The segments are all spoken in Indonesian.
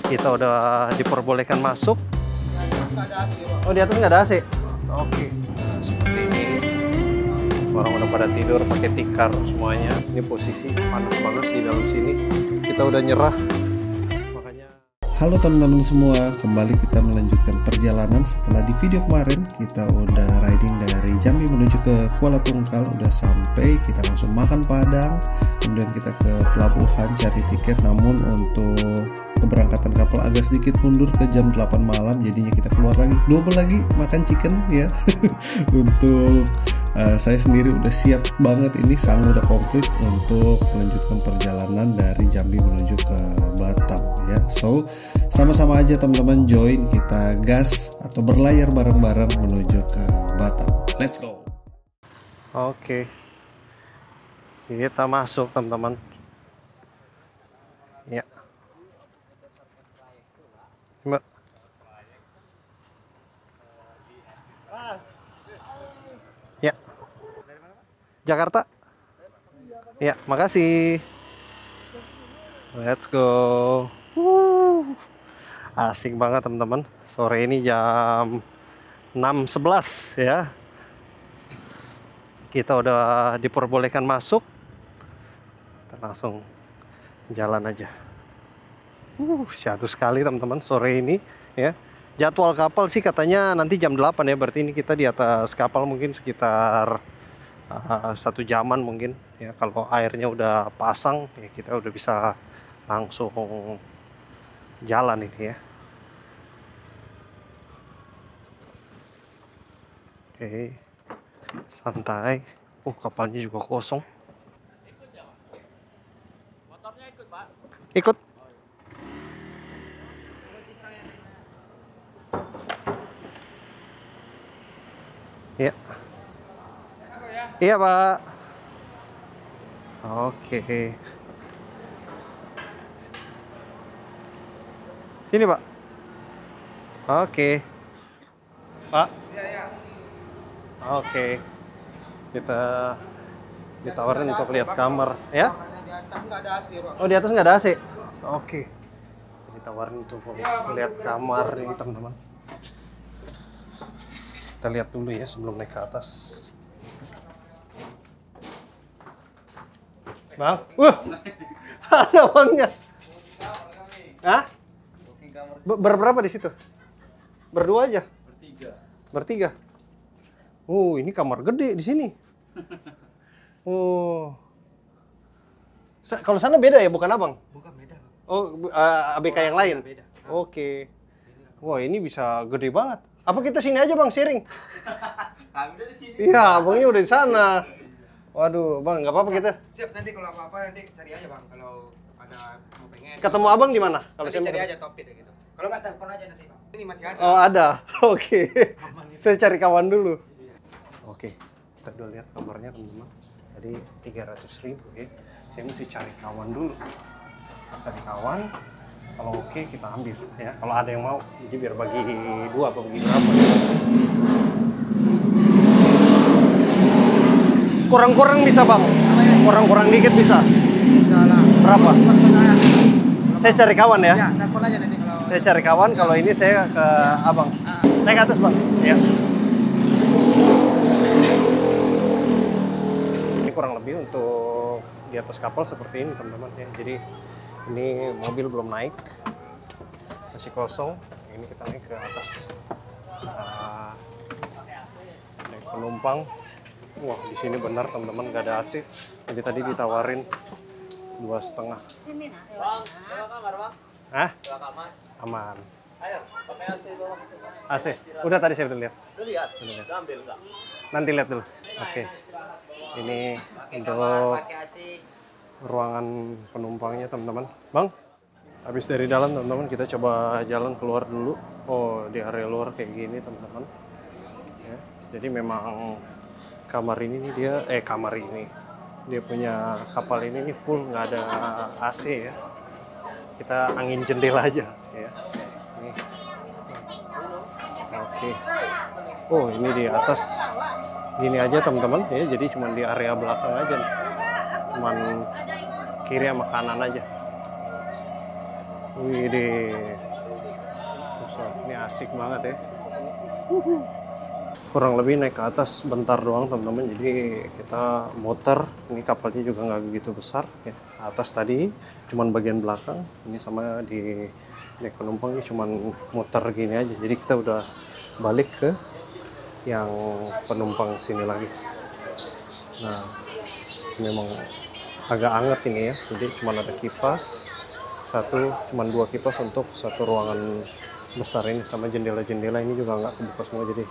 Kita udah diperbolehkan masuk. Oh, di atas nggak ada AC. Oke. Nah, seperti ini. Orang udah pada tidur pakai tikar semuanya. Ini posisi panas banget di dalam sini. Kita udah nyerah. Makanya. Halo teman-teman semua, kembali kita melanjutkan perjalanan. Setelah di video kemarin kita udah riding dari Jambi menuju ke Kuala Tungkal, udah sampai, kita langsung makan Padang, kemudian kita ke pelabuhan cari tiket. Namun untuk keberangkatan kapal agak sedikit mundur ke jam 8 malam, jadinya kita keluar lagi, double lagi makan chicken ya. Untuk saya sendiri udah siap banget, ini sang udah komplit untuk melanjutkan perjalanan dari Jambi menuju ke Batam ya. So sama-sama aja teman-teman, join kita gas atau berlayar bareng-bareng menuju ke Batam. Let's go. Oke. Kita masuk teman-teman. Ya. Mbak. Ya. Jakarta. Ya, makasih. Let's go. Asik banget teman-teman. Sore ini jam 6.11 ya. Kita udah diperbolehkan masuk. Kita langsung jalan aja. Syahdu sekali teman-teman sore ini ya. Jadwal kapal sih katanya nanti jam 8 ya. Berarti ini kita di atas kapal mungkin sekitar 1 jaman mungkin ya. Kalau airnya udah pasang ya, kita udah bisa langsung jalan ini ya. Oke, santai. Kapalnya juga kosong. Motornya ikut, Pak? Ikut. Iya. Iya, Pak. Oke. Sini, Pak. Oke. Pak. Iya. Oke. Kita ditawarin untuk lihat kamar, ya? Di atas nggak ada AC, Pak. Oh, di atas nggak ada AC. Oke. Ditawarin untuk lihat kamar ini, teman-teman. Kita lihat dulu ya sebelum naik ke atas. Bang, wah, ada bangnya. Hah? Berberapa di situ? Berdua aja. Bertiga. Ini kamar gede di sini. Kalau sana beda ya, bukan abang? Bukan beda, Pak. Oh, ABK yang lain? Beda. Oke. Wah, ini bisa gede banget. Apa kita sini aja bang, sharing? Kami udah di sini. Iya, abangnya udah di sana. Waduh, bang, nggak apa-apa kita. Siap, nanti kalau apa-apa nanti cari aja, Bang. Kalau ada mau pengen. Ketemu abang di mana? Kalau Nanti saya cari mau aja topik gitu. Kalau nggak telepon aja nanti, Bang. Ini masih ada. Oh, ada. Oke. Saya cari kawan dulu. Oke, kita udah lihat kamarnya teman-teman. Tadi 300.000 ya. Saya mesti cari kawan dulu. Cari kawan. Kalau oke kita ambil ya. Kalau ada yang mau, jadi biar bagi 2 atau bagi berapa. Kurang-kurang bisa bang. Kurang-kurang dikit bisa. Salah. Berapa? Saya. Saya cari kawan ya. Ya, telepon aja nanti kalau. Saya cari kawan. Kalau ini saya ke abang. Naik ke atas bang. Ya. Ini kurang lebih untuk di atas kapal seperti ini teman-teman ya. Jadi ini mobil belum naik, masih kosong. Ini kita naik ke atas. Naik penumpang. Wah, di sini benar teman-teman nggak ada AC. Jadi tadi ditawarin 2,5. Bang, bawa kamar, Bang. Hah? Bawa kamar. Aman. Ayo, pakai AC dulu. AC. Udah tadi saya udah lihat. Udah lihat? Udah ambil enggak? Nanti lihat dulu. Oke. Ini untuk ruangan penumpangnya teman-teman. Bang, habis dari dalam teman-teman kita coba jalan keluar dulu. Oh, di area luar kayak gini teman-teman. Ya, jadi memang kamar ini nih dia punya kapal ini nih full, nggak ada AC ya. Kita angin jendela aja ya. Nih. Oke. Oh, ini di atas gini aja teman-teman ya, jadi cuma di area belakang aja nih. Cuman kiri sama kanan aja. Wih deh. Ini asik banget ya. Kurang lebih naik ke atas bentar doang teman-teman. Jadi kita muter. Ini kapalnya juga nggak begitu besar ya. Atas tadi cuman bagian belakang. Ini sama di naik penumpang ini cuman muter gini aja. Jadi kita udah balik ke yang penumpang sini lagi. Nah, memang agak anget ini ya. Jadi cuman ada kipas. Cuman 2 kipas untuk satu ruangan besar ini, sama jendela-jendela ini juga nggak kebuka semua, jadi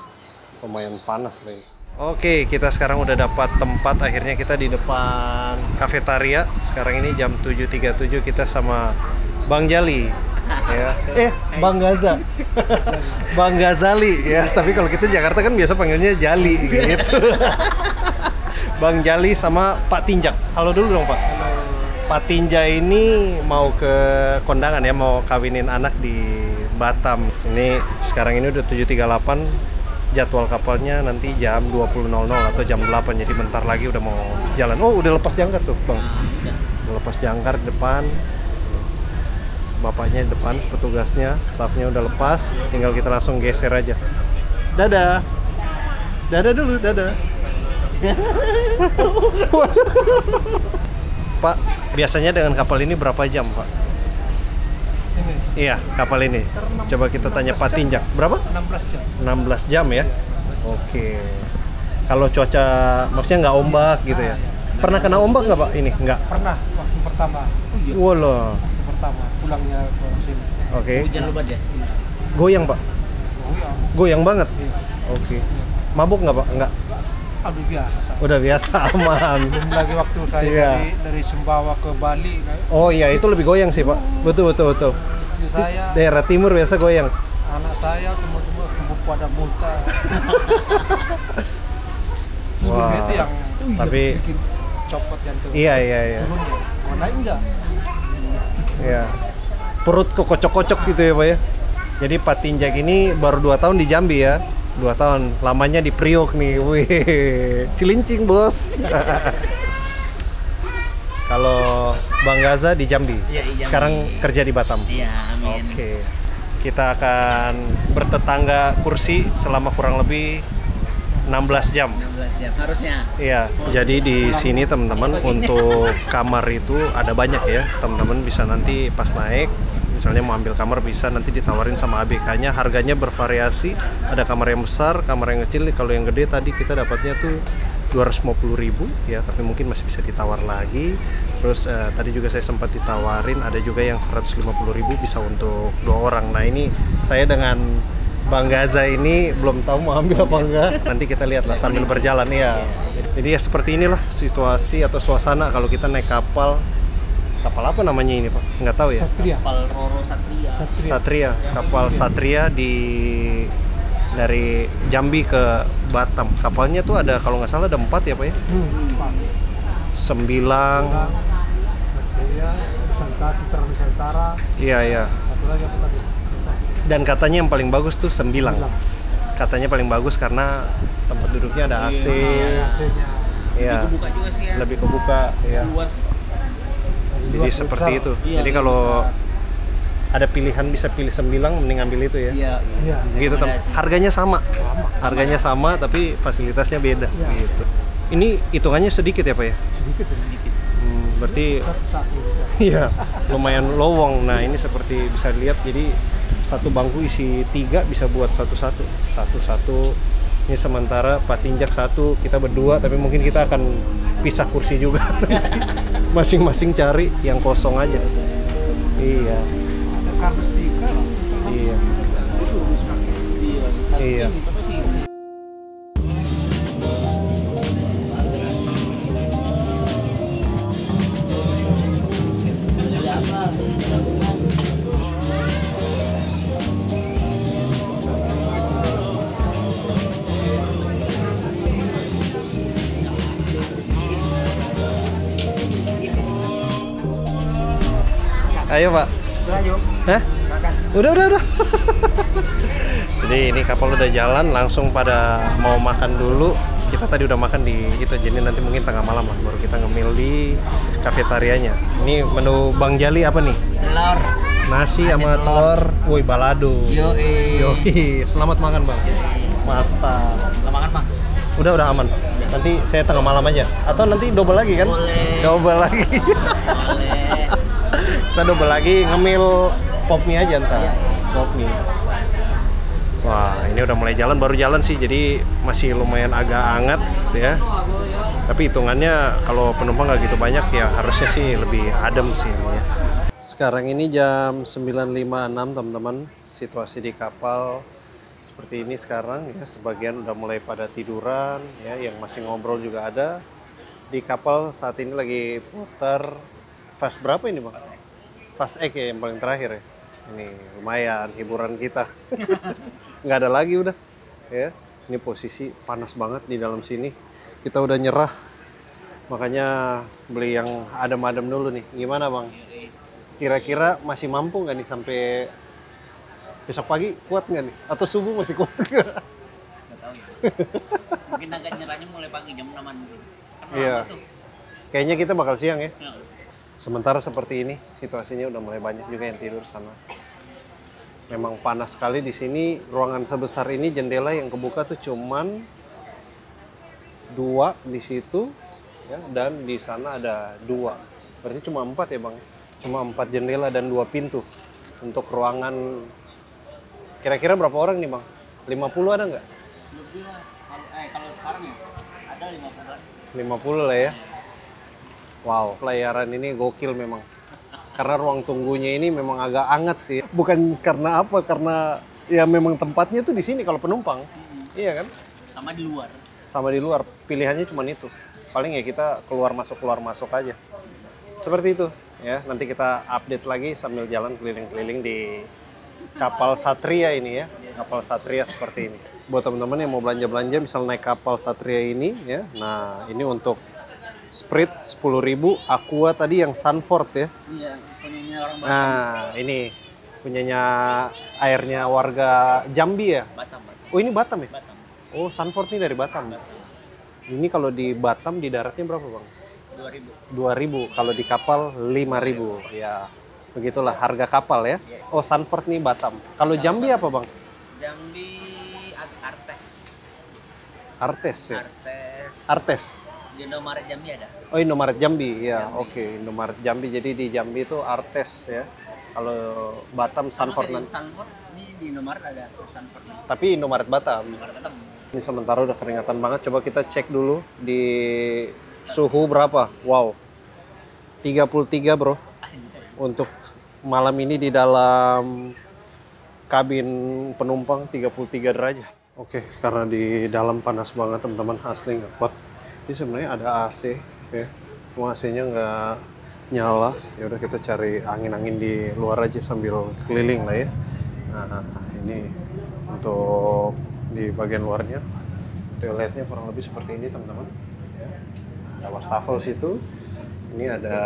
lumayan panas lah ini. Oke, kita sekarang udah dapat tempat. Akhirnya kita di depan kafetaria. Sekarang ini jam 7.37, kita sama Bang Jali ya. Bang Gaza. Bang Ghazali ya, tapi kalau kita Jakarta kan biasa panggilnya Jali gitu. Bang Jali sama Pak Tinjak. Halo dulu dong, Pak. Pak Tinja ini mau ke kondangan ya, mau kawinin anak di Batam. Ini sekarang ini udah 7.38, jadwal kapalnya nanti jam 20.00 atau jam 8, jadi bentar lagi udah mau jalan. Oh, udah lepas jangkar tuh, Bang. Udah lepas jangkar di depan. Bapaknya di depan, petugasnya, stafnya udah lepas, tinggal kita langsung geser aja. Dadah. Dadah dulu, dadah. Pak, biasanya dengan kapal ini berapa jam, Pak? Ini. Iya, kapal ini. Coba kita tanya Pak Tinjak. Berapa? 16 jam. 16 jam ya? Oke. Kalau cuaca, maksudnya nggak ombak gitu ya? Pernah kena ombak nggak, Pak? Ini? Nggak? Pernah, waktu pertama. Walah. Waktu pertama, pulangnya ke sini. Oke. Hujan lebat ya? Goyang, Pak? Oh iya. Goyang banget? Iya. Oke. Mabuk nggak, Pak? Nggak? Aduh, biasa saya. Udah biasa, aman. Belum lagi waktu saya Iya. dari Sumbawa ke Bali. Oh iya, itu lebih goyang sih, Pak. Betul. Istri saya, Daerah timur biasa goyang. anak saya, teman-teman pada muntah. Wah. Itu yang Tapi bikin copot jantung. iya. Turun ya. Mau naik enggak? Iya. Perut kekocok-kocok gitu ya, Pak ya. Jadi Pak Tinjak ini baru 2 tahun di Jambi ya. 2 tahun, lamanya di Priok nih. Wih, cilincing, Bos. Kalau Bang Gaza di Jambi. Iya, di Jambi. Sekarang kerja di Batam. Iya, amin. Oke. Kita akan bertetangga kursi selama kurang lebih 16 jam. 16 jam harusnya. Iya, jadi di sini teman-teman untuk kamar itu ada banyak ya. Teman-teman bisa nanti pas naik, misalnya mau ambil kamar bisa nanti ditawarin sama ABK-nya. Harganya bervariasi. Ada kamar yang besar, kamar yang kecil. Kalau yang gede tadi kita dapatnya tuh 250.000 ya, tapi mungkin masih bisa ditawar lagi. Terus tadi juga saya sempat ditawarin ada juga yang 150.000 bisa untuk 2 orang. Nah, ini saya dengan Bang Gaza ini belum tahu mau ambil apa enggak. Nanti kita lihat lah sambil berjalan ya. Jadi ya seperti inilah situasi atau suasana kalau kita naik kapal. Kapal apa namanya ini, Pak? Nggak tahu ya. Satria. Kapal Roro Satria. Satria, kapal Satria dari Jambi ke Batam. Kapalnya tuh ada kalau nggak salah ada 4 ya, Pak ya? 9. Satria, Nusantara. Iya. Satu lagi apa tadi? Dan katanya yang paling bagus tuh 9. Katanya paling bagus karena tempat duduknya ada AC. AC-nya. Iya. Buka juga sih ya. Lebih kebuka, ya. Luas. Jadi seperti itu. Iya, Jadi lebih kalau besar. ada pilihan bisa pilih 9, mending ambil itu ya. Iya. Iya. Gitu, Rekomendasi. harganya sama. Harganya sama tapi fasilitasnya beda gitu. Ini hitungannya sedikit ya, Pak ya? Sedikit. Berarti Satu. iya, lumayan lowong. Nah, ini seperti bisa dilihat, jadi satu bangku isi 3 bisa buat satu-satu. Ini sementara Pak Tinjak 1, kita berdua, tapi mungkin kita akan pisah kursi juga. Masing-masing cari yang kosong aja. Iya. Ada kardus 3 lah. Iya. Iya. Ayo, Pak. Hah? Udah. Jadi ini kapal udah jalan, langsung pada mau makan dulu. Kita tadi udah makan di itu, jadi nanti mungkin tengah malam lah baru kita ngemil di kafetarianya. Ini menu Bang Jali apa nih? Telur Nasi Nasi sama telur, woi balado. Yoi, selamat makan bang. Mantap. Udah makan bang? Udah aman. Nanti saya tengah malam aja. Atau nanti double lagi kan? Boleh. Double lagi. Boleh. Kita double lagi ngemil pop mie aja ntar. Pop mie. Wah, ini udah mulai jalan, baru jalan sih, jadi masih lumayan agak hangat ya. Tapi hitungannya kalau penumpang nggak gitu banyak ya harusnya sih lebih adem sih ini ya. Sekarang ini jam 9.56 teman-teman. Situasi di kapal seperti ini sekarang ya, sebagian udah mulai pada tiduran ya, yang masih ngobrol juga ada. Di kapal saat ini lagi putar fast berapa ini bang? Fast Egg ya yang paling terakhir ya. Ini lumayan hiburan kita. Nggak ada lagi udah ya. Ini posisi panas banget di dalam sini. Kita udah nyerah. Makanya beli yang adem-adem dulu nih. Gimana bang? Kira-kira masih mampu nggak nih sampai besok pagi? Kuat nggak nih? Atau subuh masih kuat nggak? Nggak tahu ya. Mungkin agak nyerahnya mulai pagi jam 6-an mungkin. Karena Iya. lama tuh. Kayaknya kita bakal siang ya. Ya. Sementara seperti ini situasinya udah mulai banyak juga yang tidur sana. Memang panas sekali di sini. Ruangan sebesar ini jendela yang kebuka tuh cuman 2 di situ ya, dan di sana ada 2. Berarti cuma 4 ya bang. Cuma 4 jendela dan 2 pintu untuk ruangan. Kira-kira berapa orang nih bang? 50 ada nggak? Lebih lah. Kalau sekarang ya ada 50-an. 50 lah ya. Wow, pelayaran ini gokil memang. Karena ruang tunggunya ini memang agak hangat sih. Bukan karena apa, karena ya memang tempatnya tuh di sini kalau penumpang. Iya kan? Sama di luar. Sama di luar, pilihannya cuma itu. Paling ya kita keluar masuk aja. Seperti itu ya. Nanti kita update lagi sambil jalan keliling-keliling di kapal Satria ini ya. Kapal Satria seperti ini. Buat teman-teman yang mau belanja-belanja misal naik kapal Satria ini ya. Nah, ini untuk Sprite 10.000, Aqua tadi yang Sanford ya. Iya, punyanya orang Batam. Nah, ini punyanya airnya warga Jambi ya. Batam. Oh, ini Batam ya? Batam. Oh, Sanford ini dari Batam. Ini kalau di Batam di daratnya berapa, Bang? 2000. 2.000, kalau di kapal 5.000. Ya, begitulah harga kapal ya. Oh, Sanford nih Batam. Kalau Jambi apa, Bang? Jambi Artes. Artes ya. Artes. Artes. Di Indomaret Jambi ada. Oh, Indomaret Jambi. Ya, oke, Indomaret Jambi. Jadi di Jambi itu Artes ya. Kalau Batam Sanford Sama nanti. kayak Sanford ini di Indomaret ada Sanford. Tapi Indomaret Batam. Indomaret Batam. Ini sementara udah keringatan banget. Coba kita cek dulu di suhu berapa. Wow. 33, Bro. Untuk malam ini di dalam kabin penumpang 33 derajat. Oke, karena di dalam panas banget teman-teman, asli nggak kuat. Ini sebenarnya ada AC ya. Cuma AC-nya nggak nyala. Ya udah kita cari angin-angin di luar aja sambil keliling lah ya. Nah, ini untuk di bagian luarnya. Toiletnya kurang lebih seperti ini teman-teman. Ya. Ada wastafel situ. Ini ada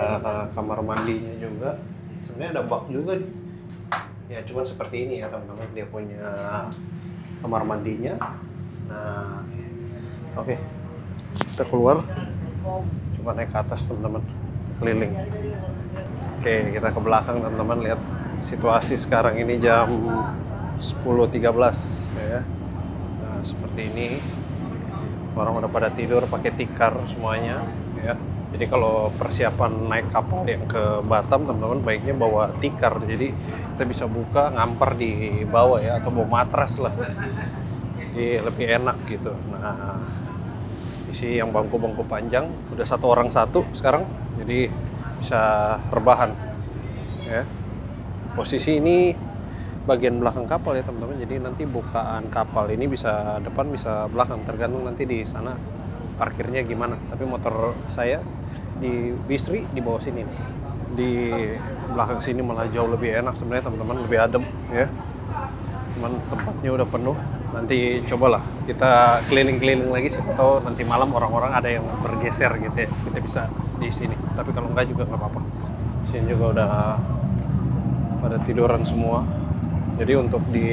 kamar mandinya juga. Sebenarnya ada bak juga nih. Ya cuman seperti ini ya teman-teman. Dia punya kamar mandinya. Nah, oke. Kita keluar. Coba naik ke atas teman-teman. Keliling. Oke, kita ke belakang teman-teman. Lihat situasi sekarang ini jam 10.13 ya. Nah, seperti ini. Orang udah pada tidur pakai tikar semuanya ya. Jadi kalau persiapan naik kapal yang ke Batam teman-teman baiknya bawa tikar. Jadi kita bisa buka ngamper di bawah ya, atau bawa matras lah. Jadi lebih enak gitu. Nah, isi yang bangku-bangku panjang udah 1 orang 1 sekarang. Jadi bisa rebahan ya. Posisi ini bagian belakang kapal ya teman-teman. Jadi nanti bukaan kapal ini bisa depan bisa belakang, tergantung nanti di sana parkirnya gimana. Tapi motor saya di Bisri di bawah sini. Di belakang sini malah jauh lebih enak sebenarnya teman-teman, lebih adem ya. Cuman tempatnya udah penuh. Nanti cobalah kita keliling-keliling lagi, siapa tahu nanti malam orang-orang ada yang bergeser gitu ya. Kita bisa di sini. Tapi kalau enggak juga nggak apa-apa. Sini juga udah pada tiduran semua. Jadi untuk di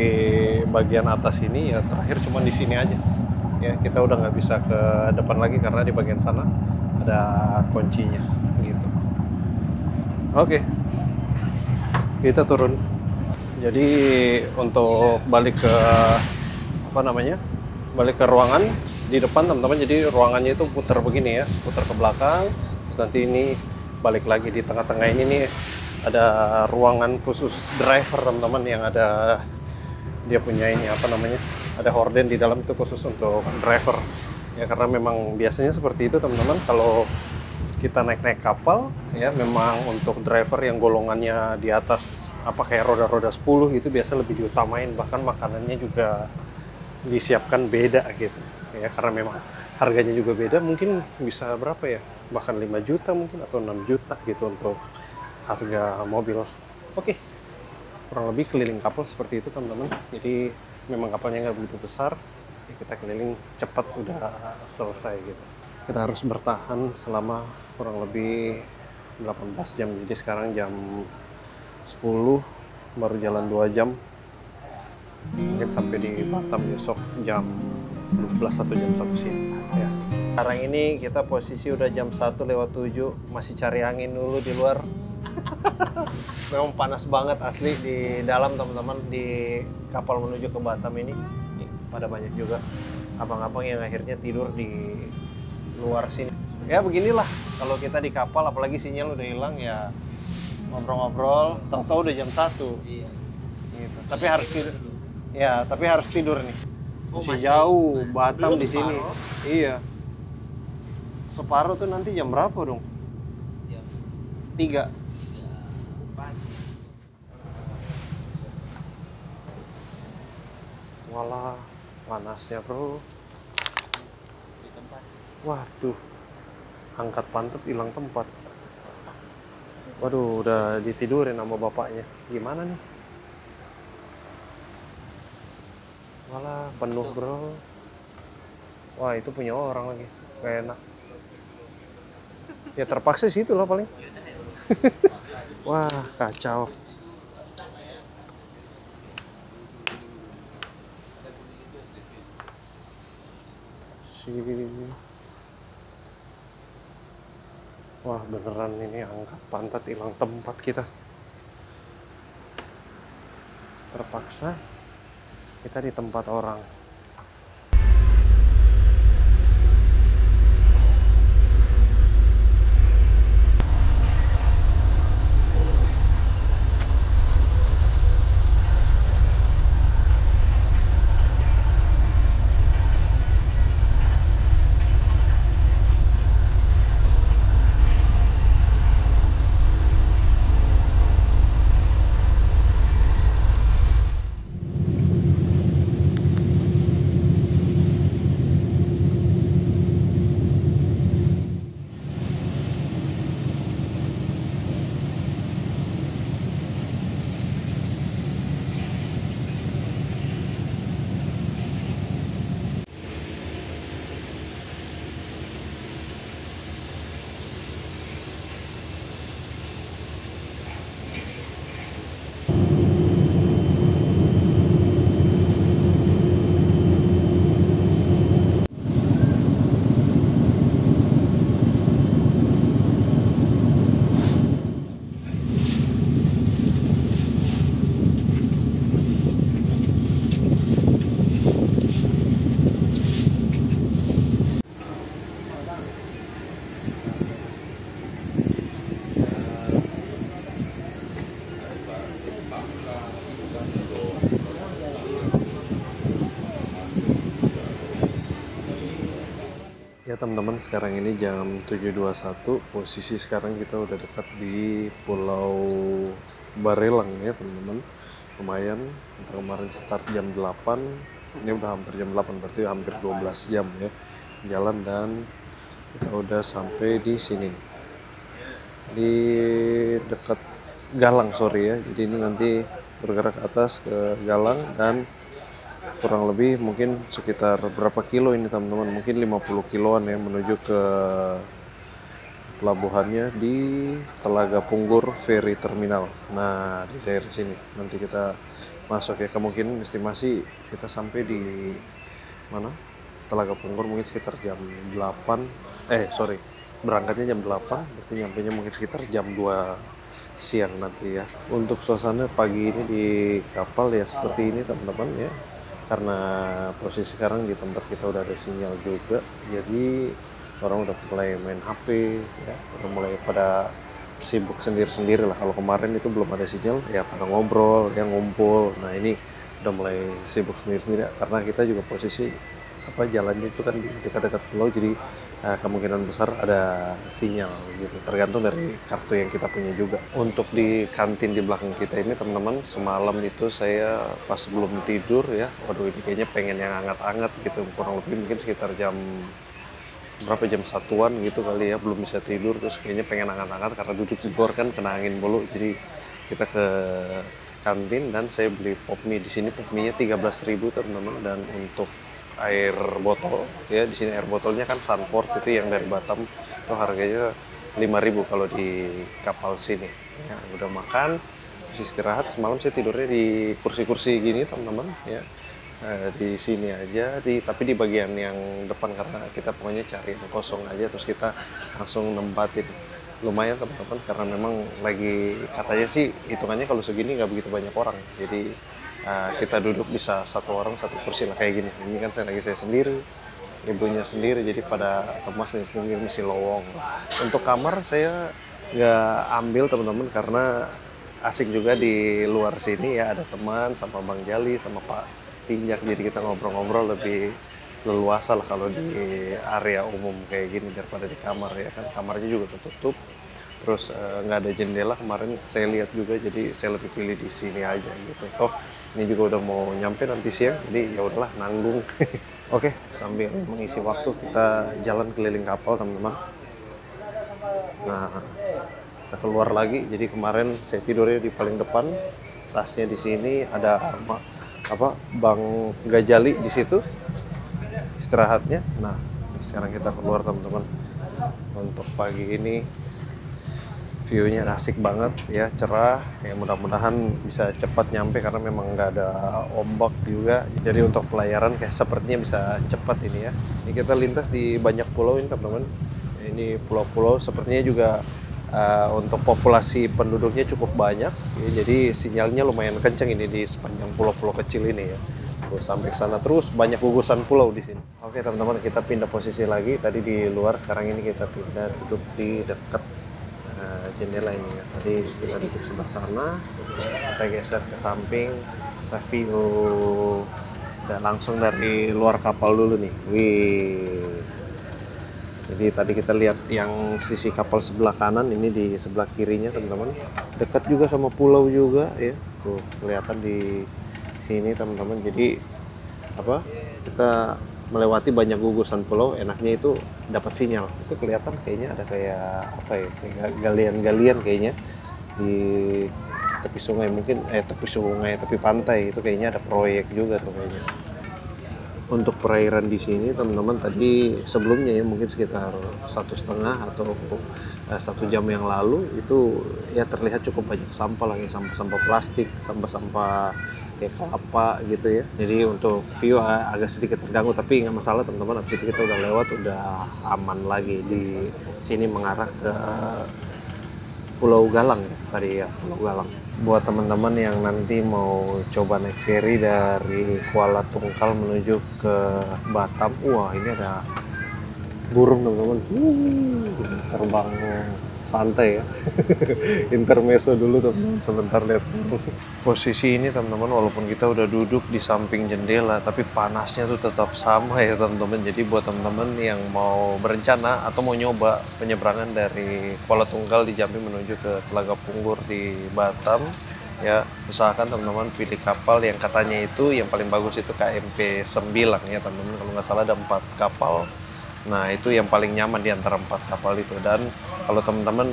bagian atas ini ya terakhir cuma di sini aja. Ya, kita udah nggak bisa ke depan lagi karena di bagian sana ada kuncinya gitu. Oke. kita turun. Jadi untuk balik ke apa namanya? Balik ke ruangan di depan teman-teman. Jadi ruangannya itu putar begini ya, putar ke belakang. Terus nanti ini balik lagi di tengah-tengah ini nih ada ruangan khusus driver teman-teman yang ada dia punya ini apa namanya? Ada horden di dalam itu khusus untuk driver. Ya karena memang biasanya seperti itu teman-teman kalau kita naik kapal ya memang untuk driver yang golongannya di atas apa kayak roda-roda 10 gitu biasa lebih diutamain, bahkan makanannya juga disiapkan beda gitu ya karena memang harganya juga beda, mungkin bisa berapa ya, bahkan 5 juta mungkin atau 6 juta gitu untuk harga mobil. Oke, kurang lebih keliling kapal seperti itu teman-teman. Jadi memang kapalnya nggak begitu besar ya, kita keliling cepat udah selesai gitu. Kita harus bertahan selama kurang lebih 18 jam. Jadi sekarang jam 10 baru jalan 2 jam. Mungkin sampai di Batam besok jam 12 atau jam 1 siang ya. Sekarang ini kita posisi udah jam 1:07, masih cari angin dulu di luar. Memang panas banget asli di dalam teman-teman, di kapal menuju ke Batam ini. Pada banyak juga abang-abang yang akhirnya tidur di luar sini. Ya beginilah kalau kita di kapal, apalagi sinyal udah hilang ya, ngobrol-ngobrol tahu-tahu udah jam 1. Iya. Gitu. Tapi harus tidur. Ya, tapi harus tidur nih. Masih jauh Batam di sini. Iya. Separuh tuh nanti jam berapa dong? Jam 3. Walah, panasnya bro. di tempat. Waduh, angkat pantat hilang tempat. Waduh, udah ditidurin sama bapaknya. Gimana nih? Walah, penuh bro. Wah, itu punya orang lagi. Gak enak. Ya terpaksa situ lah paling. Wah, kacau. Wah beneran ini angkat pantat hilang tempat kita. Terpaksa kita di tempat orang. Ya teman-teman, sekarang ini jam 7.21, posisi sekarang kita udah dekat di Pulau Barelang ya teman-teman. Lumayan, kita kemarin start jam 8, ini udah hampir jam 8, berarti hampir 12 jam ya jalan, dan kita udah sampai di sini nih. Di dekat Galang, sorry ya, jadi ini nanti bergerak ke atas ke Galang dan kurang lebih mungkin sekitar berapa kilo ini teman-teman, mungkin 50 kiloan ya menuju ke pelabuhannya di Telaga Punggur Ferry Terminal. Nah di daerah sini nanti kita masuk ya, kemungkinan estimasi kita sampai di mana Telaga Punggur mungkin sekitar jam 8, berangkatnya jam 8, berarti nyampainya mungkin sekitar jam 2 siang nanti ya. Untuk suasana pagi ini di kapal ya seperti ini teman-teman ya, karena posisi sekarang di tempat kita udah ada sinyal juga, jadi orang udah mulai main HP ya, udah mulai pada sibuk sendiri-sendiri lah. Kalau kemarin itu belum ada sinyal ya pada ngobrol ya, ngumpul. Nah ini udah mulai sibuk sendiri-sendiri karena kita juga posisi jalannya itu kan di dekat-dekat pulau, jadi kemungkinan besar ada sinyal gitu, tergantung dari kartu yang kita punya juga. Untuk di kantin di belakang kita ini teman-teman, semalam itu saya pas sebelum tidur ya, waduh ini kayaknya pengen yang hangat-hangat gitu, kurang lebih mungkin sekitar jam 1-an gitu kali ya, belum bisa tidur, terus kayaknya pengen hangat-hangat karena duduk di luar kan kena angin mulu. Jadi kita ke kantin dan saya beli pop mie. Di sini pop mie-nya 13.000 teman-teman, dan untuk air botol ya, di sini air botolnya kan Sunford itu yang dari Batam, itu harganya 5.000 kalau di kapal sini ya. Udah makan, terus istirahat. Semalam saya tidurnya di kursi-kursi gini teman-teman ya, di sini aja, tapi di bagian yang depan karena kita pokoknya cari yang kosong aja, terus kita langsung nempatin. Lumayan teman-teman, karena memang lagi katanya sih hitungannya kalau segini nggak begitu banyak orang, jadi kita duduk bisa satu orang satu kursi lah kayak gini. Ini kan saya sendiri, ibunya sendiri, jadi pada semua sendiri mesti lowong. Untuk kamar saya nggak ambil teman-teman karena asik juga di luar sini ya, ada teman sama Bang Jali sama Pak Tinjak, jadi kita ngobrol-ngobrol lebih leluasa lah kalau di area umum kayak gini daripada di kamar ya kan. Kamarnya juga tertutup, terus nggak ada jendela kemarin saya lihat juga, jadi saya lebih pilih di sini aja gitu. Toh ini juga udah mau nyampe nanti siang, jadi ya udahlah nanggung. Oke, sambil mengisi waktu kita jalan keliling kapal teman-teman. Nah kita keluar lagi, jadi kemarin saya tidurnya di paling depan, tasnya di sini, ada Bang Gajali di situ istirahatnya. Nah sekarang kita keluar teman-teman. Untuk pagi ini view-nya asik banget ya, cerah ya, mudah-mudahan bisa cepat nyampe karena memang nggak ada ombak juga, jadi untuk pelayaran kayak sepertinya bisa cepat ini ya. Ini kita lintas di banyak pulau ini teman-teman, ini pulau-pulau sepertinya juga untuk populasi penduduknya cukup banyak ya, jadi sinyalnya lumayan kencang ini di sepanjang pulau-pulau kecil ini ya. Sampai ke sana terus banyak gugusan pulau di sini. Oke teman-teman, kita pindah posisi lagi, tadi di luar, sekarang ini kita pindah duduk di dekat jendela ini ya. Tadi kita duduk sebelah sana, kita geser ke samping, kita view dan langsung dari luar kapal dulu nih. Wih. Jadi tadi kita lihat yang sisi kapal sebelah kanan, ini di sebelah kirinya teman-teman, dekat juga sama pulau juga ya. Tuh kelihatan di sini teman-teman. Jadi kita melewati banyak gugusan pulau, enaknya itu dapat sinyal. Itu kelihatan kayaknya ada kayak galian-galian kayaknya di tepi sungai, mungkin tepi pantai itu kayaknya ada proyek juga tuh kayaknya. Untuk perairan di sini teman-teman, tadi sebelumnya ya mungkin sekitar 1,5 atau 1 jam yang lalu itu ya terlihat cukup banyak sampah lah, kayak sampah-sampah plastik, sampah-sampah kayak kelapa gitu ya. Jadi untuk view agak sedikit terganggu, tapi nggak masalah teman-teman. Habis itu kita udah lewat, udah aman lagi di sini mengarah ke Pulau Galang ya, tadi ya Pulau Galang. Buat teman-teman yang nanti mau coba naik ferry dari Kuala Tungkal menuju ke Batam, wah ini ada burung teman-teman, terbang santai ya. Intermezzo dulu teman-teman, sebentar lihat posisi ini teman-teman. Walaupun kita udah duduk di samping jendela, tapi panasnya tuh tetap sama ya teman-teman. Jadi buat teman-teman yang mau berencana atau mau nyoba penyeberangan dari Kuala Tungkal di Jambi menuju ke Telaga Punggur di Batam ya, usahakan teman-teman pilih kapal yang katanya itu yang paling bagus itu KMP 9 ya teman-teman. Kalau nggak salah ada 4 kapal. Nah itu yang paling nyaman di antara 4 kapal itu. Dan kalau teman-teman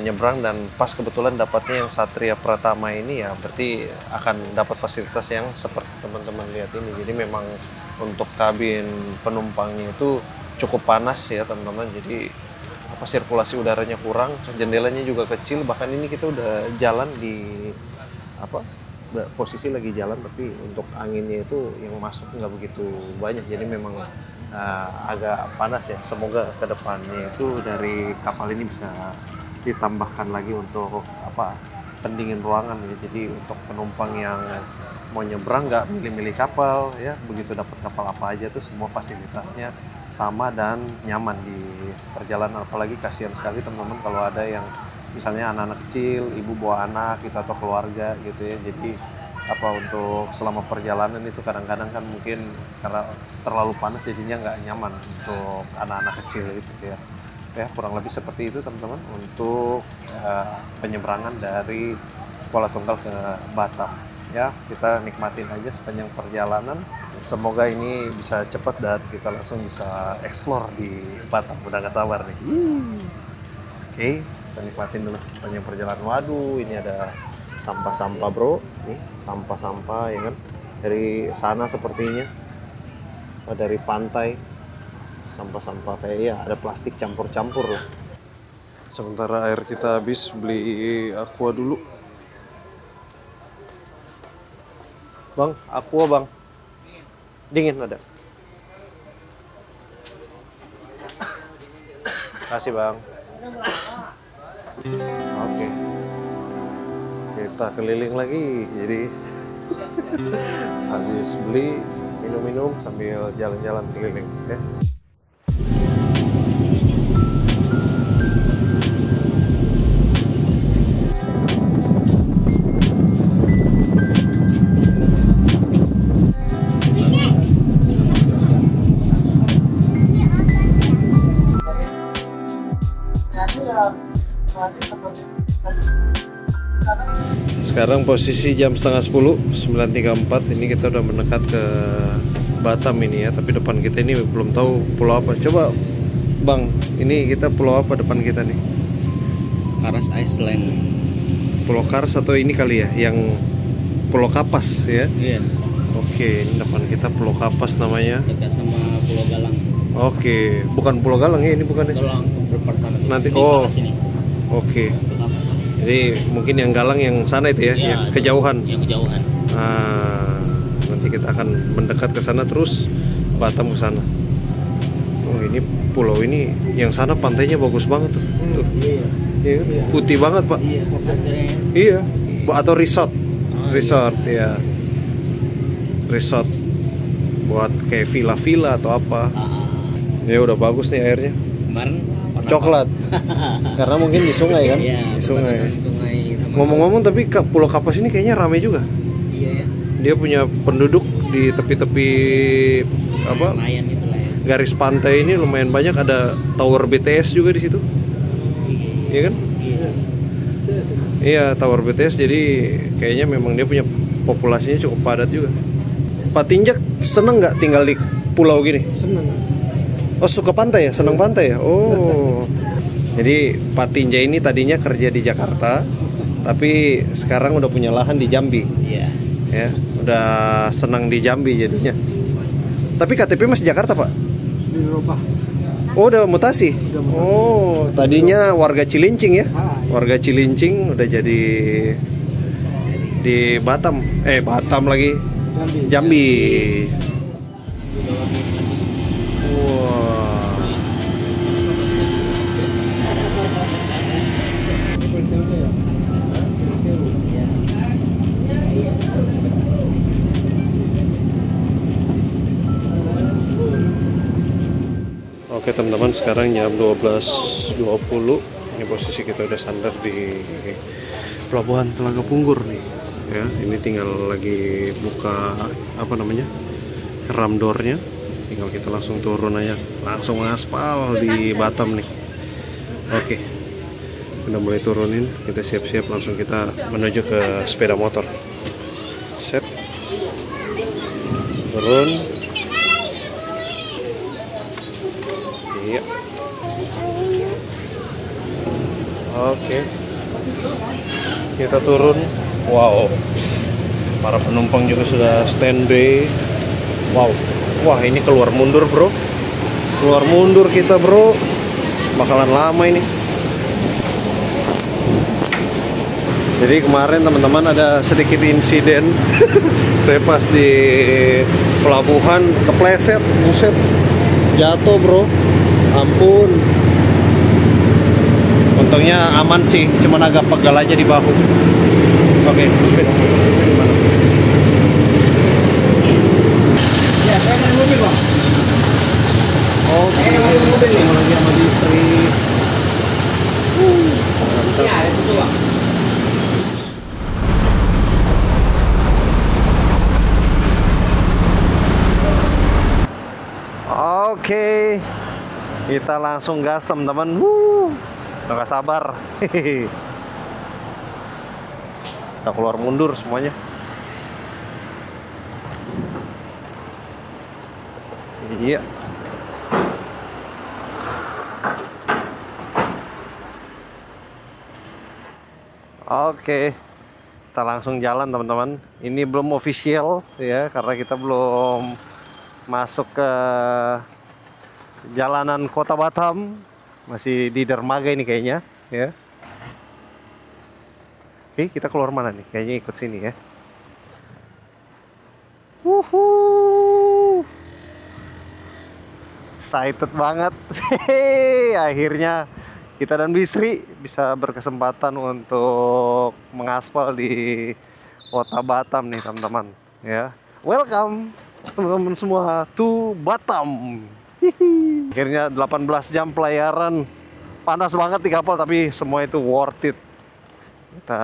nyebrang dan pas kebetulan dapatnya yang Satria Pratama ini ya, berarti akan dapat fasilitas yang seperti teman-teman lihat ini. Jadi memang untuk kabin penumpangnya itu cukup panas ya teman-teman. Jadi sirkulasi udaranya kurang, jendelanya juga kecil. Bahkan ini kita udah jalan di posisi lagi jalan, tapi untuk anginnya itu yang masuk nggak begitu banyak. Jadi memang agak panas ya. Semoga kedepannya itu dari kapal ini bisa ditambahkan lagi untuk apa, pendingin ruangan ya. Jadi untuk penumpang yang mau nyebrang nggak milih-milih kapal ya, begitu dapat kapal apa aja tuh semua fasilitasnya sama dan nyaman di perjalanan. Apalagi kasihan sekali teman-teman kalau ada yang misalnya anak-anak kecil, ibu bawa anak gitu atau keluarga gitu ya. Jadi apa, untuk selama perjalanan itu kadang-kadang kan mungkin karena terlalu panas jadinya nggak nyaman untuk anak-anak kecil itu ya. Ya kurang lebih seperti itu teman-teman untuk penyeberangan dari Kuala Tunggal ke Batam. Ya, kita nikmatin aja sepanjang perjalanan. Semoga ini bisa cepat dan kita langsung bisa explore di Batam. Udah gak sabar nih. Oke, kita nikmatin dulu sepanjang perjalanan. Waduh, ini ada sampah-sampah bro. Nih, sampah-sampah ya kan. Dari sana sepertinya. Dari pantai. Sampah-sampah kayak ya ada plastik campur-campur lah. Sementara air kita habis, beli aqua dulu. Bang, aqua bang. Dingin ada. Kasih bang. Oke. Kita keliling lagi. Jadi habis beli minum-minum sambil jalan-jalan keliling ya. Sekarang posisi jam setengah 10, 9.34. Ini kita udah mendekat ke Batam ini ya. Tapi depan kita ini belum tahu pulau apa. Coba bang, ini kita pulau apa depan kita nih? Karas Island. Pulau Karas atau ini kali ya, yang Pulau Kapas ya? Iya. Oke, ini depan kita Pulau Kapas namanya. Dekat sama Pulau Galang. Oke, bukan Pulau Galang ya, ini bukan ya? Galang berpasangan. Nanti, Di oh. Kapas ini. Oke. Jadi mungkin yang Galang yang sana itu ya, Iya, yang kejauhan. Yang kejauhan. Nah, nanti kita akan mendekat ke sana terus Batam ke sana. Oh, ini pulau ini yang sana pantainya bagus banget tuh. Tuh. Iya. Putih banget, Pak. Iya. Atau resort. Resort ya. Resort buat kayak villa-villa atau apa. Ya udah bagus nih airnya. Kemarin Coklat. Karena mungkin di sungai kan? Iya, Di sungai. sungai. Ngomong-ngomong tapi Pulau Kapas ini kayaknya ramai juga. Iya ya. Dia punya penduduk di tepi-tepi apa? Lumayan itu lah ya. Garis pantai ini lumayan banyak, ada tower BTS juga di situ. Iya kan? Iya. Iya, tower BTS, jadi kayaknya memang dia punya populasinya cukup padat juga. Pak Tinjak seneng nggak tinggal di pulau gini? Seneng. Oh, suka pantai ya? Seneng pantai ya? Oh. Jadi Pak Tinja ini tadinya kerja di Jakarta, tapi sekarang udah punya lahan di Jambi. Iya. Ya, udah senang di Jambi jadinya. Tapi KTP masih Jakarta, Pak? Sudah dirubah. Oh, udah mutasi. Oh, tadinya warga Cilincing ya? Warga Cilincing udah jadi di Batam. Batam lagi. Jambi. Wah. Oke teman-teman, sekarang jam 12.20. Ini posisi kita udah sandar di Pelabuhan Telaga Punggur nih. Ya, ini tinggal lagi buka apa namanya? Ram door-nya. Tinggal kita langsung turun aja, langsung aspal di Batam nih. Oke. Udah mulai turunin, kita siap-siap langsung kita menuju ke sepeda motor. Set. Turun. Iya. Oke. Kita turun. Wow. Para penumpang juga sudah standby. Wow. Wah, ini keluar mundur, Bro. Keluar mundur kita, Bro. Bakalan lama ini. Jadi kemarin teman-teman ada sedikit insiden. Saya pas di pelabuhan kepleset, buset. Jatuh, Bro. Ampun. untungnya aman sih, cuman agak pegal aja di bahu. Oke, speed. Ya, saya main mobil, Bang. Oke, ketemu lagi sama Bisri. Mantap. Ya, itu Bang. Oke, kita langsung gas teman-teman. Udah gak sabar. Udah keluar mundur semuanya. Iya. Oke, kita langsung jalan teman-teman. Ini belum official ya, karena kita belum masuk ke jalanan Kota Batam, masih di dermaga ini kayaknya ya. Oke, kita keluar mana nih? Kayaknya ikut sini ya. Wuhu, excited banget. Hehehe, akhirnya kita dan Bisri bisa berkesempatan untuk mengaspal di Kota Batam nih teman-teman ya. Welcome teman-teman semua to Batam. Hihi. Akhirnya 18 jam pelayaran, panas banget di kapal tapi semua itu worth it. Kita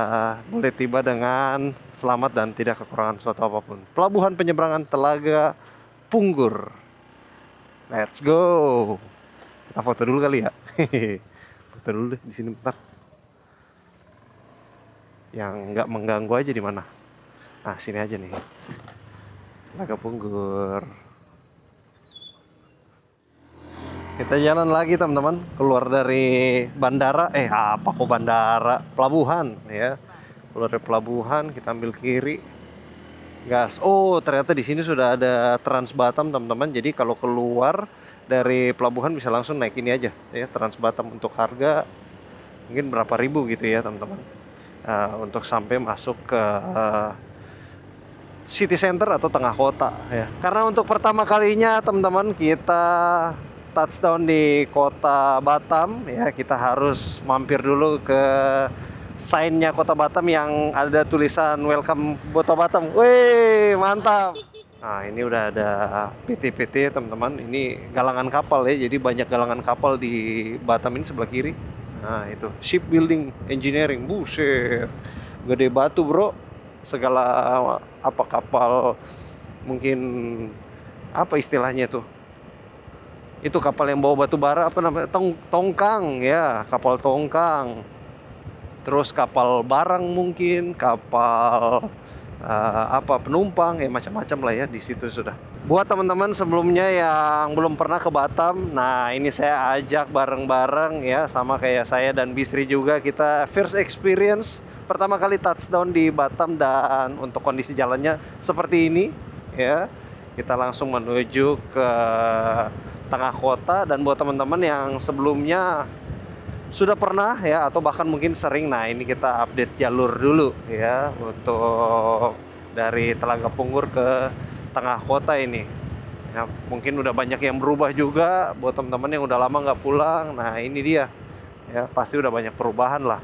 boleh tiba dengan selamat dan tidak kekurangan suatu apapun. Pelabuhan penyeberangan Telaga Punggur. Let's go. Kita foto dulu kali ya. Foto dulu deh di sini bentar. Yang nggak mengganggu aja di mana? Nah, sini aja nih. Telaga Punggur. Kita jalan lagi teman-teman, keluar dari bandara. Apa kok bandara? Pelabuhan ya. Keluar dari pelabuhan, kita ambil kiri. Gas. Oh, ternyata di sini sudah ada Trans Batam teman-teman. Jadi kalau keluar dari pelabuhan bisa langsung naik ini aja ya, Trans Batam. Untuk harga mungkin berapa ribu gitu ya teman-teman. Untuk sampai masuk ke city center atau tengah kota ya. Karena untuk pertama kalinya teman-teman kita touchdown di Kota Batam ya, kita harus mampir dulu ke sign-nya Kota Batam yang ada tulisan welcome Kota Batam. Wih, mantap. Nah, ini udah ada PT-PT teman-teman. Ini galangan kapal ya, jadi banyak galangan kapal di Batam ini sebelah kiri. Nah, itu shipbuilding engineering. Buset, gede batu bro. Segala apa kapal, mungkin apa istilahnya tuh, itu kapal yang bawa batu bara, apa namanya, tongkang ya, kapal tongkang. Terus kapal barang mungkin, kapal apa penumpang ya, macam-macam lah ya di situ sudah. Buat teman-teman sebelumnya yang belum pernah ke Batam, nah ini saya ajak bareng-bareng ya, sama kayak saya dan Bisri juga, kita first experience pertama kali touchdown di Batam. Dan untuk kondisi jalannya seperti ini ya, kita langsung menuju ke tengah kota. Dan buat teman-teman yang sebelumnya sudah pernah ya, atau bahkan mungkin sering, nah ini kita update jalur dulu ya, untuk dari Telaga Punggur ke tengah kota ini ya. Mungkin udah banyak yang berubah juga buat teman-teman yang udah lama nggak pulang. Nah ini dia ya, pasti udah banyak perubahan lah.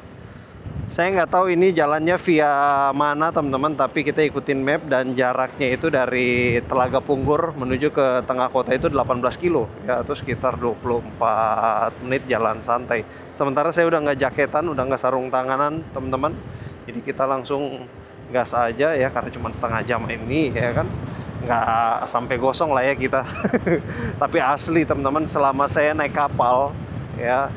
Saya nggak tahu ini jalannya via mana teman-teman, tapi kita ikutin map dan jaraknya itu dari Telaga Punggur menuju ke tengah kota itu 18 kilo ya, atau sekitar 24 menit jalan santai. Sementara saya udah nggak jaketan, udah nggak sarung tanganan teman-teman, jadi kita langsung gas aja ya, karena cuma setengah jam ini ya kan, nggak sampai gosong lah ya kita. Tapi asli teman-teman, selama saya naik kapal ya,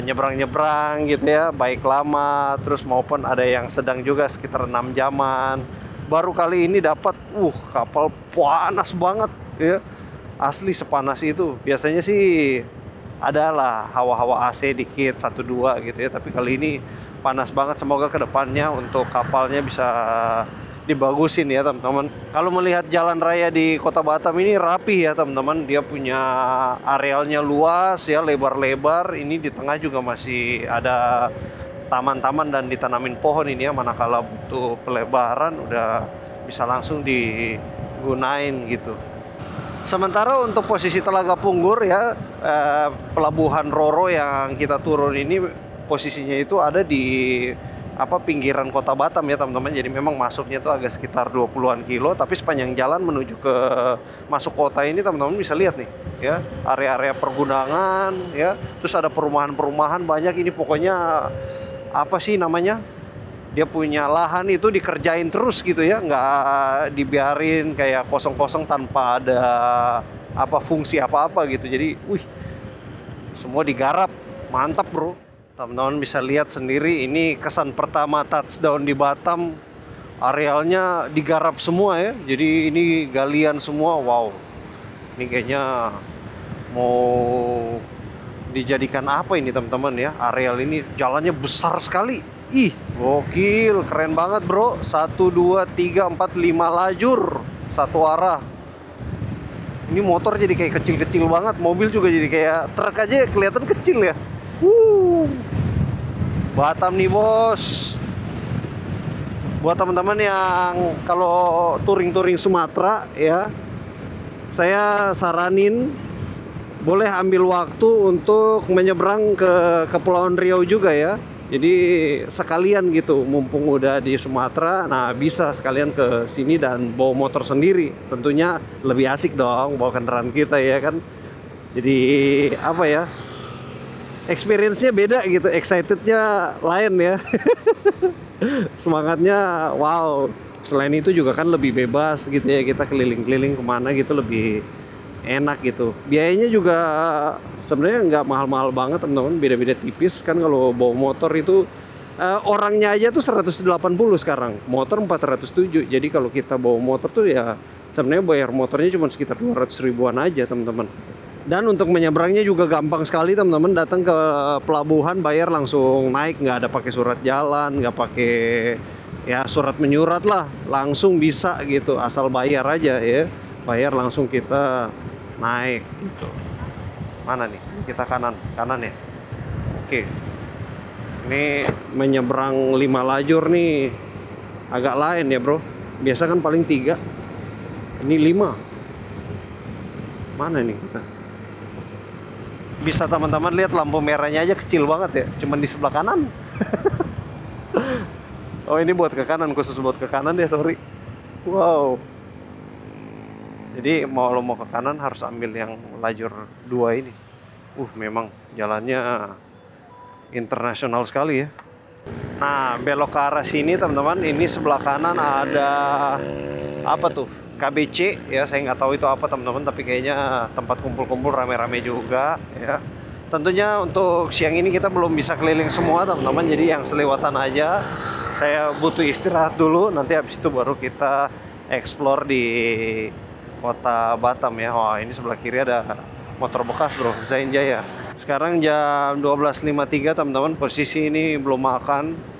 nyebrang-nyebrang gitu ya, baik lama terus maupun ada yang sedang juga sekitar 6 jaman, baru kali ini dapat kapal panas banget ya, asli sepanas itu. Biasanya sih adalah hawa-hawa AC dikit 1-2 gitu ya, tapi kali ini panas banget. Semoga kedepannya untuk kapalnya bisa dibagusin ya teman-teman. Kalau melihat jalan raya di Kota Batam ini rapi ya teman-teman, dia punya arealnya luas ya, lebar-lebar. Ini di tengah juga masih ada taman-taman dan ditanamin pohon ini ya, manakala butuh pelebaran udah bisa langsung digunain gitu. Sementara untuk posisi Telaga Punggur ya, pelabuhan Roro yang kita turun ini posisinya itu ada di pinggiran kota Batam ya teman-teman. Jadi memang masuknya itu agak sekitar 20-an kilo, tapi sepanjang jalan menuju ke masuk kota ini teman-teman bisa lihat nih ya, area-area pergunungan ya. Terus ada perumahan-perumahan banyak ini, pokoknya apa sih namanya? Dia punya lahan itu dikerjain terus gitu ya, nggak dibiarin kayak kosong-kosong tanpa ada fungsi apa-apa gitu. Jadi, semua digarap, mantap bro. Teman-teman bisa lihat sendiri, ini kesan pertama touchdown di Batam, arealnya digarap semua ya. Jadi ini galian semua, wow. Ini kayaknya mau dijadikan apa ini teman-teman ya, areal ini jalannya besar sekali. Ih, gokil, keren banget bro. 1, 2, 3, 4, 5 lajur satu arah. Ini motor jadi kayak kecil-kecil banget, mobil juga jadi kayak truk aja kelihatan kecil ya. Batam nih bos. Buat teman-teman yang kalau touring-touring Sumatera ya, saya saranin boleh ambil waktu untuk menyeberang ke Kepulauan Riau juga ya. Jadi sekalian gitu, mumpung udah di Sumatera, nah bisa sekalian ke sini dan bawa motor sendiri. Tentunya lebih asik dong bawa kendaraan kita ya kan. Jadi apa ya, experience-nya beda gitu, excitednya lain ya. Semangatnya wow. Selain itu juga kan lebih bebas gitu ya, kita keliling-keliling kemana gitu lebih enak gitu. Biayanya juga sebenarnya nggak mahal-mahal banget teman-teman, beda-beda tipis kan. Kalau bawa motor itu orangnya aja tuh 180 sekarang, motor 407. Jadi kalau kita bawa motor tuh ya sebenarnya bayar motornya cuma sekitar 200 ribuan aja teman-teman. Dan untuk menyeberangnya juga gampang sekali teman-teman, datang ke pelabuhan bayar langsung naik, nggak ada pakai surat jalan, nggak pakai ya surat menyurat lah, langsung bisa gitu, asal bayar aja ya, bayar langsung kita naik gitu. Mana nih? Kita kanan ya. Oke. Ini menyeberang 5 lajur nih agak lain ya bro. Biasa kan paling 3, ini 5. Mana nih kita? Bisa teman-teman lihat lampu merahnya aja kecil banget ya, cuman di sebelah kanan. Oh ini buat ke kanan, khusus buat ke kanan ya, sorry. Wow. Jadi mau ke kanan harus ambil yang lajur 2 ini. Memang jalannya internasional sekali ya. Nah belok ke arah sini teman-teman, ini sebelah kanan ada apa tuh? KBC ya, saya nggak tahu itu apa teman-teman, tapi kayaknya tempat kumpul-kumpul rame-rame juga ya. Tentunya untuk siang ini kita belum bisa keliling semua teman-teman, jadi yang selewatan aja. Saya butuh istirahat dulu, nanti habis itu baru kita explore di kota Batam ya. Wah ini sebelah kiri ada motor bekas bro, Zain Jaya. Sekarang jam 12.53 teman-teman, posisi ini belum makan.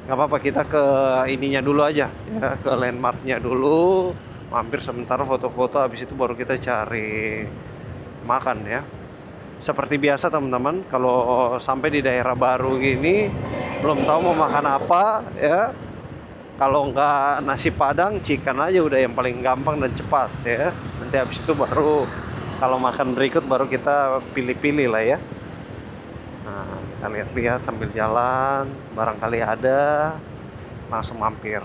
Nggak apa-apa, kita ke ininya dulu aja ya, ke landmarknya dulu, mampir sebentar foto-foto, habis itu baru kita cari makan ya. Seperti biasa teman-teman, kalau sampai di daerah baru gini belum tahu mau makan apa ya, kalau nggak nasi padang, chicken aja udah yang paling gampang dan cepat ya. Nanti habis itu baru kalau makan berikut baru kita pilih-pilih lah ya. Nah, kita lihat-lihat sambil jalan, barangkali ada, langsung mampir.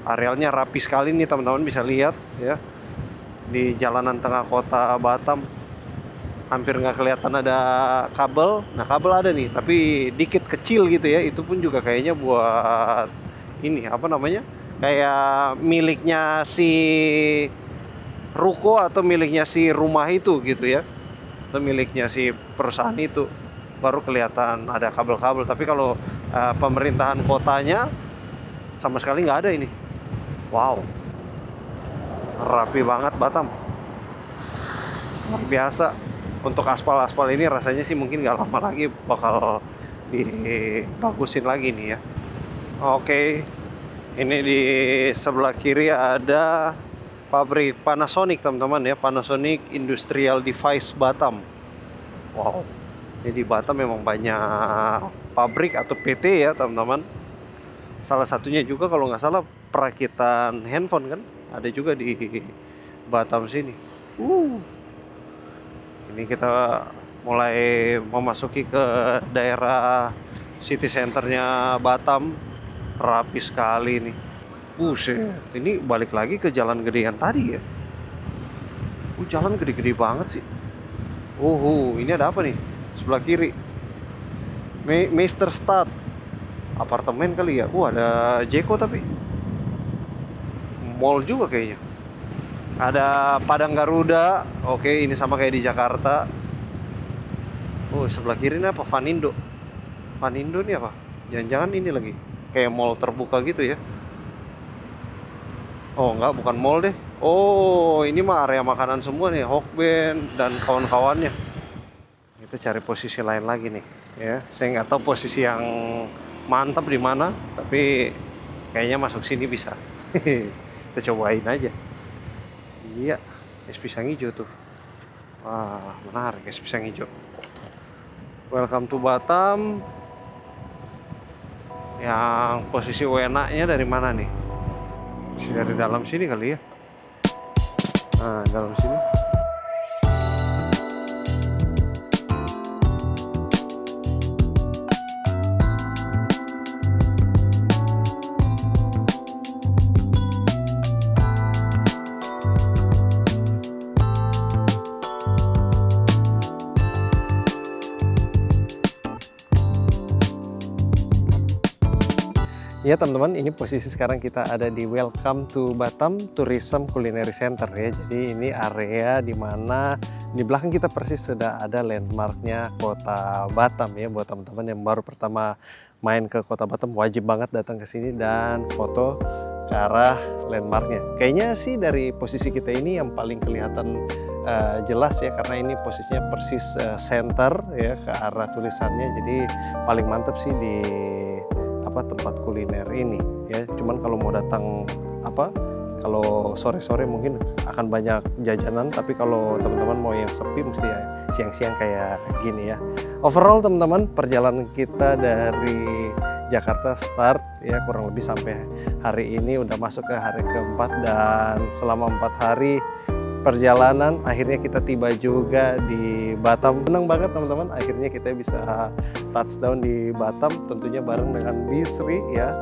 Arealnya rapi sekali nih teman-teman, bisa lihat ya. Di jalanan tengah kota Batam, hampir nggak kelihatan ada kabel. Nah kabel ada nih, tapi dikit kecil gitu ya. Itu pun juga kayaknya buat ini apa namanya, kayak miliknya si ruko atau miliknya si rumah itu gitu ya, atau miliknya si perusahaan itu, baru kelihatan ada kabel-kabel. Tapi kalau pemerintahan kotanya sama sekali nggak ada ini. Wow, rapi banget Batam, luar biasa. Untuk aspal-aspal ini rasanya sih mungkin nggak lama lagi bakal dibagusin lagi nih ya. Oke, ini di sebelah kiri ada pabrik Panasonic teman-teman ya, Panasonic Industrial Device Batam. Wow, ini di Batam memang banyak pabrik atau PT ya teman-teman. Salah satunya juga kalau nggak salah perakitan handphone kan, ada juga di Batam sini. Ini kita mulai memasuki ke daerah city centernya Batam. Rapi sekali nih. Buset, ini balik lagi ke jalan gede yang tadi ya. Jalan gede-gede banget sih. Ini ada apa nih? Sebelah kiri. Mr. Stad. Apartemen kali ya. Ada Jeko tapi. Mall juga kayaknya. Ada Padang Garuda. Oke, ini sama kayak di Jakarta. Sebelah kiri ini apa? Vanindo. Vanindo ini apa? Jangan-jangan ini lagi kayak mall terbuka gitu ya. Enggak, bukan mall deh. Ini mah area makanan semua nih, Hokben dan kawan-kawannya. Kita cari posisi lain lagi nih, ya. Saya nggak tahu posisi yang mantap di mana, tapi kayaknya masuk sini bisa. Kita cobain aja. Iya, es pisang hijau tuh. Wah, menarik es pisang hijau. Welcome to Batam. Yang posisi WNA-nya dari mana nih? Dari dalam sini kali ya. Nah, dalam sini. Ya teman-teman, ini posisi sekarang kita ada di Welcome to Batam Tourism Culinary Center ya. Jadi ini area dimana di belakang kita persis sudah ada landmarknya Kota Batam ya. Buat teman-teman yang baru pertama main ke Kota Batam, wajib banget datang ke sini dan foto ke arah landmarknya. Kayaknya sih dari posisi kita ini yang paling kelihatan jelas ya, karena ini posisinya persis center ya ke arah tulisannya. Jadi paling mantep sih di tempat kuliner ini ya. Cuman kalau mau datang kalau sore-sore mungkin akan banyak jajanan, tapi kalau teman-teman mau yang sepi mesti ya siang-siang kayak gini ya. Overall teman-teman, perjalanan kita dari Jakarta start ya kurang lebih sampai hari ini udah masuk ke hari keempat, dan selama 4 hari perjalanan akhirnya kita tiba juga di Batam. Senang banget teman-teman, akhirnya kita bisa touchdown di Batam, tentunya bareng dengan Bisri ya.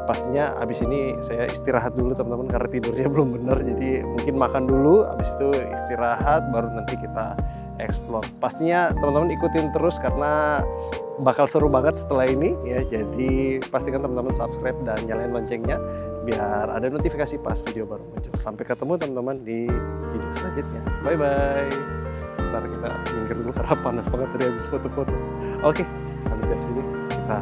Pastinya abis ini saya istirahat dulu teman-teman karena tidurnya belum benar, jadi mungkin makan dulu, abis itu istirahat baru nanti kita explore. Pastinya teman-teman ikutin terus karena bakal seru banget setelah ini ya. Jadi pastikan teman-teman subscribe dan nyalain loncengnya biar ada notifikasi pas video baru muncul. Sampai ketemu teman-teman di video selanjutnya. Bye bye. Sebentar kita minggir dulu karena panas banget tadi habis foto-foto. Oke, habis dari sini kita